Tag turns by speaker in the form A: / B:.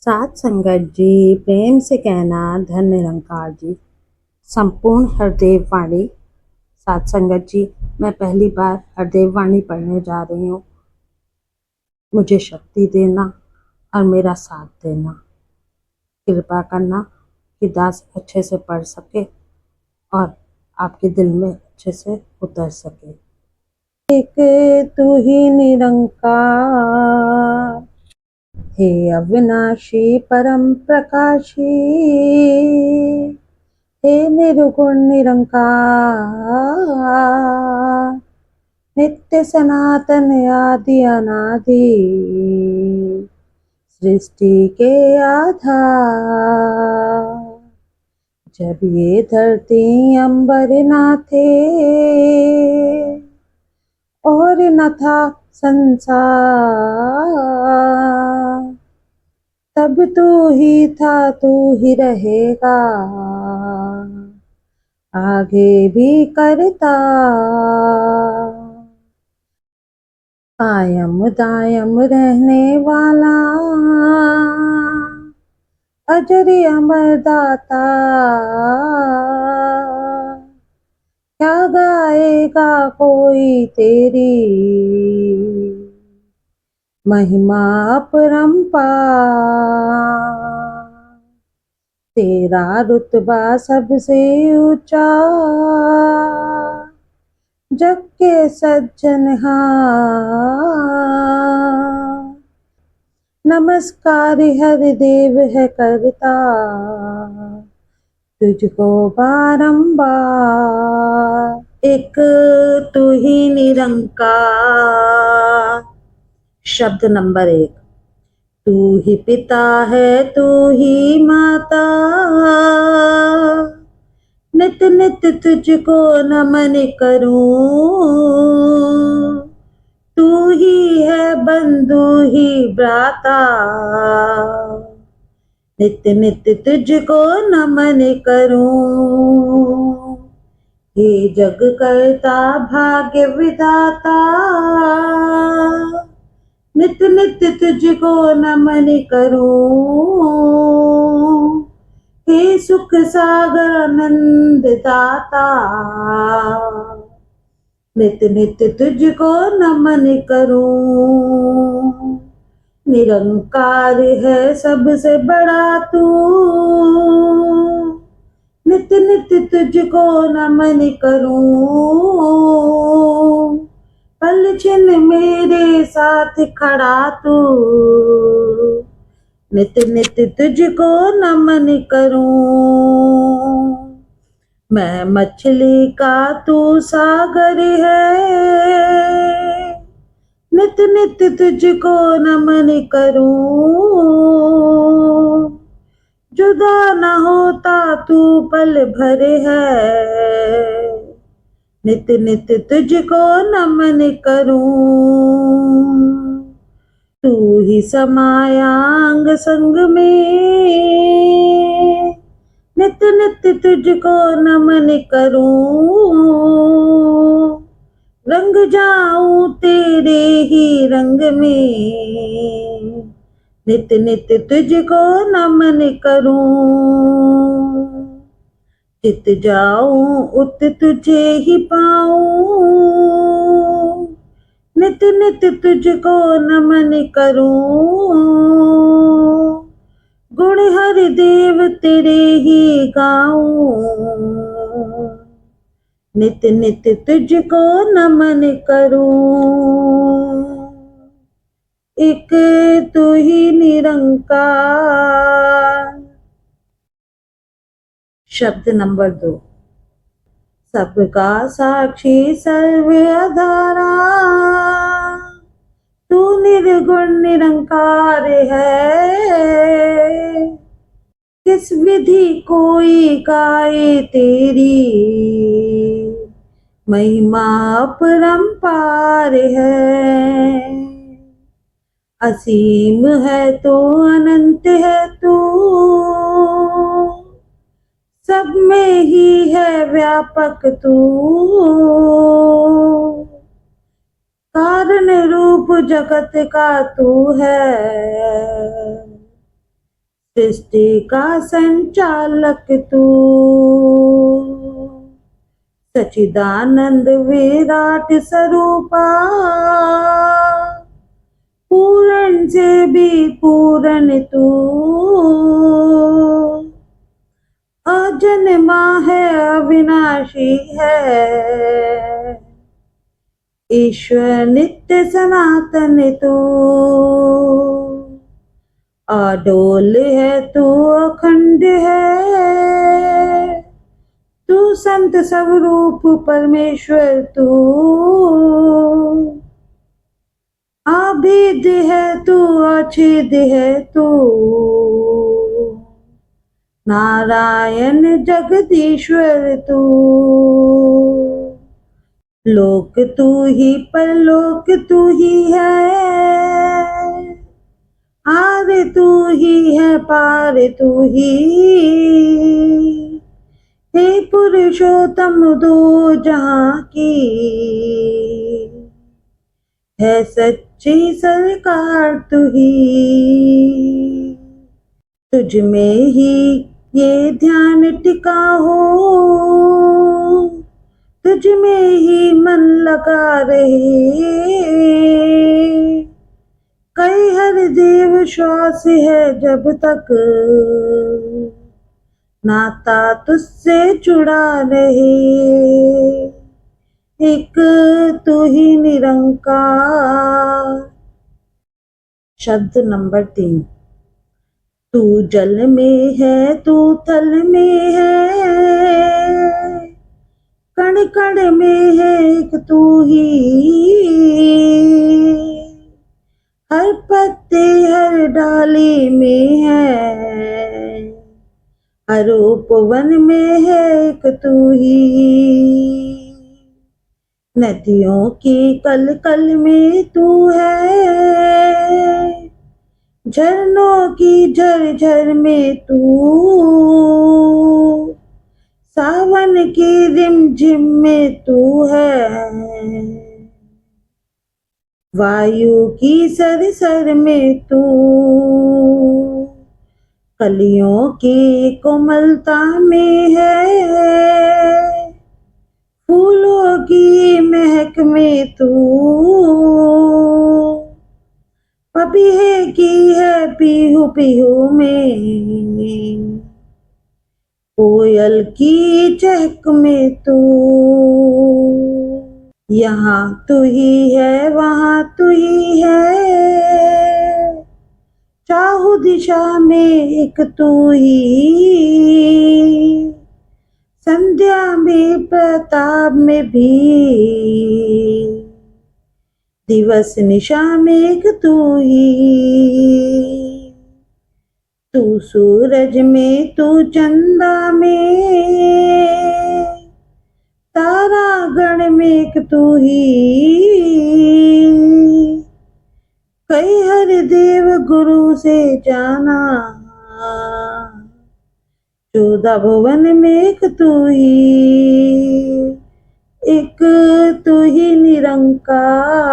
A: साथ संगत जी, प्रेम से कहना धन निरंकार जी। संपूर्ण हरदेव वाणी। साथ संगत जी, मैं पहली बार हरदेव वाणी पढ़ने जा रही हूँ। मुझे शक्ति देना और मेरा साथ देना। कृपा करना कि दास अच्छे से पढ़ सके और आपके दिल में अच्छे से उतर सके। एक तू ही निरंकार, हे अविनाशी परम प्रकाशी, हे निर्गुण निरंकार, नित्य सनातन आदि अनादि, सृष्टि के आधार। जब ये धरती अंबर ना थे और न था संसार, तब तू ही था, तू ही रहेगा, आगे भी करता। कायम दायम रहने वाला, अजर अमर दाता, क्या गाएगा कोई तेरी महिमा अपरंपार। तेरा रुतबा सबसे ऊंचा, जग के सज्जनहार। नमस्कार हर देव है करता, तुझको बारंबार। एक तू ही निरंकार। शब्द नंबर 1। तू ही पिता है, तू ही माता, नित नित तुझको नमन करूं। तू ही है बंधु ही भ्राता, नित्य नित्य तुझको नमन करूं। हे जग करता भाग्य विधाता, नित्य नित्य तुझको नमन करूं। हे सुख सागर आनंद दाता, नित्य नित्य तुझको नमन करूं। निरंकार है सबसे बड़ा तू, नित्य नित्य तुझको नमन करूं। पल छिन मेरे साथ खड़ा तू, नित्य नित्य तुझको नमन करूं। मैं मछली का तू सागर है, नित्य नित्य तुझको नमन करूं। जुदा न होता तू पल भर है, नित्य नित्य तुझको नमन करूं। तू ही समाया अंग संग में, नित्य नित्य तुझको नमन करूं। रंग जाऊं तेरे ही रंग में, नित्य नित्य तुझको नमन करूं। चित जाऊं उत तुझे ही पाऊं, नित्य नित्य तुझको नमन करूं। गुण हरि देव तेरे ही गाऊं, नित्य नित्य तुझको नमन करूं। एक तू ही निरंकार। शब्द नंबर 2। सबका साक्षी सर्व आधारा, तू निर्गुण निरंकार है। किस विधि कोई गाए तेरी महिमा अपरंपार है। असीम है तो अनंत है तू, सब में ही है व्यापक तू। कारण रूप जगत का तू है, सृष्टि का संचालक तू, सचिदानंद विराट स्वरूपा, पूर्ण से भी पूर्ण तू, अजन्मा है अविनाशी है, ईश्वर नित्य सनातन तू, अडोल है तू, अखंड है तू, संत स्वरूप परमेश्वर तू, अभेद है तू, अछेद है तू, नारायण जगदीश्वर तू, लोक तू ही परलोक तू ही है, आर तू ही है पार तू ही, हे पुरुषोत्तम दो जहां की, है सच्ची सरकार तू ही, तुझ में ही ये ध्यान टिका हो, तुझ में ही मन लगा रहे, कई हर देव श्वास है जब तक, नाता तुझसे जुड़ा रहे, एक तू ही निरंकार। शब्द नंबर 3। तू जल में है, तू थल में है, कण कण में है एक तू ही, हर पत्ते हर डाली में है, हर उपवन में है एक तू ही, नदियों की कल कल में तू है, झरनों की झर झर में तू, सावन की रिम झिम में तू है, वायु की सर सर में तू, कलियों की कोमलता में है, फूलों की महक में तू, पपीहे की है पीहू पीहू में, कोयल की चहक में तू, यहाँ तू ही है वहाँ तू ही है, चाहू दिशा में एक तू ही, संध्या में प्रताप में भी, दिवस निशा में एक तू ही, तू सूरज में तू चंदा में, तारा गण में एक तू ही, कई हर देव गुरु से जाना, 14 भुवन में एक तू ही, एक तू ही निरंकार।